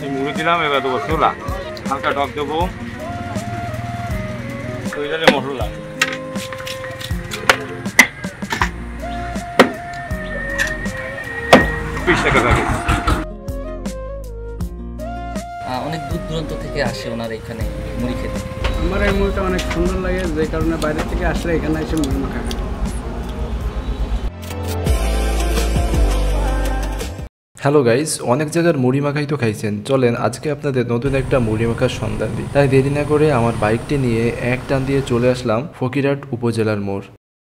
এই মুড়ি দিলাম, এবার দেবো ছোলা, হালকা টক দেবো, মশলা 20 টাকা প্যাকেট। অনেক দূর দূরান্ত থেকে আসে ওনার এখানে মুড়ি খেতে। আমার এই মুড়িটা অনেক সুন্দর লাগে, যে কারণে বাইরে থেকে আসলে এখানে এসে মুড়ি মাখা খায়। হ্যালো গাইস, অনেক জায়গার মুড়ি মাখাই তো খাইছেন, চলেন আজকে আপনাদের নতুন একটা মুড়ি মাখার সন্ধান দিই। তাই দেরি না করে আমার বাইকটি নিয়ে এক টান দিয়ে চলে আসলাম ফকিরহাট উপজেলার মোড়।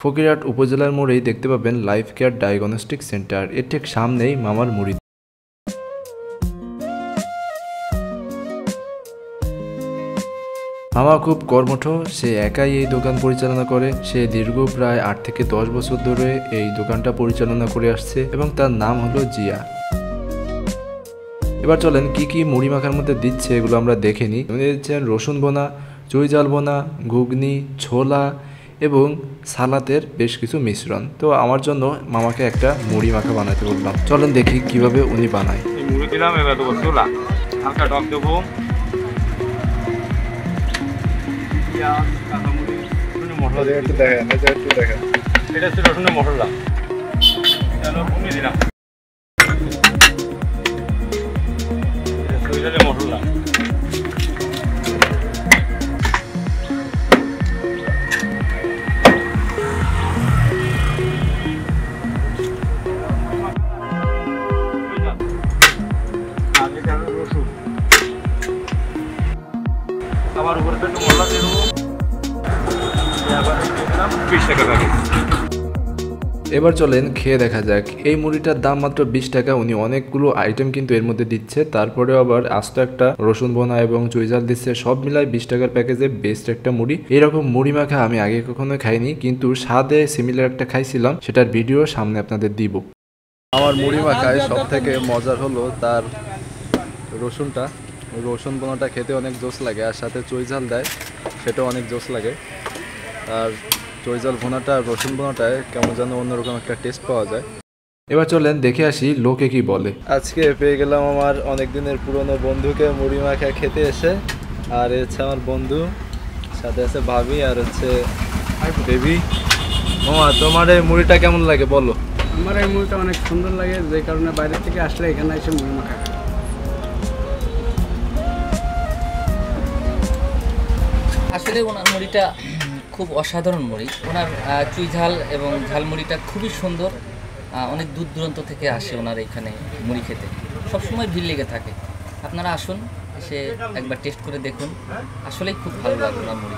ফকিরহাট উপজেলার মোড়েই দেখতে পাবেন লাইফ কেয়ার ডায়াগনস্টিক সেন্টার, এর ঠিক সামনেই মামার মুড়ি। মামা খুব কর্মঠ, সে একাই এই দোকান পরিচালনা করে। সে দীর্ঘ প্রায় 8 থেকে 10 বছর ধরে এই দোকানটা পরিচালনা করে আসছে এবং তার নাম হলো জিয়া। এবার চলেন কি কি মুড়ি মাখার মধ্যে দিচ্ছে এগুলো আমরা দেখে নিই। দিচ্ছেন রসুন বোনা, চুইঝাল বোনা, ঘুগনি, ছোলা এবং সালাতের বেশ কিছু মিশ্রণ। তো আমার জন্য মামাকে একটা মুড়ি মাখা বানাতে বললাম, চলেন দেখি কিভাবে উনি বানায়। এই মুড়ি দিলাম, এবার দেবো ছোলা, হালকা টক দেবো, মশলা একটু দেখেন, এটা হচ্ছে রসুনের মশলা, কমিয়ে দিলাম মশলা। রসুন আবার উপরে একটু মশলা দিয়ে দেবো, 20 টাকা প্যাকেট। এবার চলেন খেয়ে দেখা যাক। এই মুড়িটার দাম মাত্র 20 টাকা। উনি অনেকগুলো আইটেম কিন্তু এর মধ্যে দিচ্ছে, তারপরেও আবার আস্ত একটা রসুন বোনা এবং চুইঝাল দিচ্ছে, সব মিলায় 20 টাকার প্যাকেজে বেস্ট একটা মুড়ি। এরকম মুড়ি মাখা আমি আগে কখনো খাইনি, কিন্তু স্বাদে সিমিলার একটা খাইছিলাম, সেটার ভিডিও সামনে আপনাদের দিব। আমার মুড়ি মাখায় সব থেকে মজার হলো তার রসুনটা। রসুন বোনাটা খেতে অনেক জোস লাগে, আর সাথে চুইঝাল দেয়, সেটাও অনেক জোস লাগে। আর চুইঝাল ভুনাটা রসুন ভুনাটায় কেমন যেন অন্যরকম একটা টেস্ট পাওয়া যায়। এবার চলেন দেখে আসি লোকে কি বলে। আজকে পেয়ে গেলাম আমার অনেক দিনের পুরনো বন্ধুকে মুড়ি মাখা খেতে এসে। আর হচ্ছে আমার বন্ধু, সাথে আছে ভাবি, আর হচ্ছে বেবি। মামা, তোমার এই মুড়িটা কেমন লাগে বলো? আমার এই মুড়িটা অনেক সুন্দর লাগে, যে কারণে বাইরে থেকে আসলে এখানে এসে মুড়ি মাখা খায়। আসলে ওনার মুড়িটা খুব অসাধারণ মুড়ি। ওনার চুইঝাল এবং ঝালমুড়িটা খুবই সুন্দর। অনেক দূর দূরান্ত থেকে আসে ওনার এখানে মুড়ি খেতে, সবসময় ভিড় লেগে থাকে। আপনারা আসুন, এসে একবার টেস্ট করে দেখুন, আসলেই খুব ভালো লাগে ওনার মুড়ি।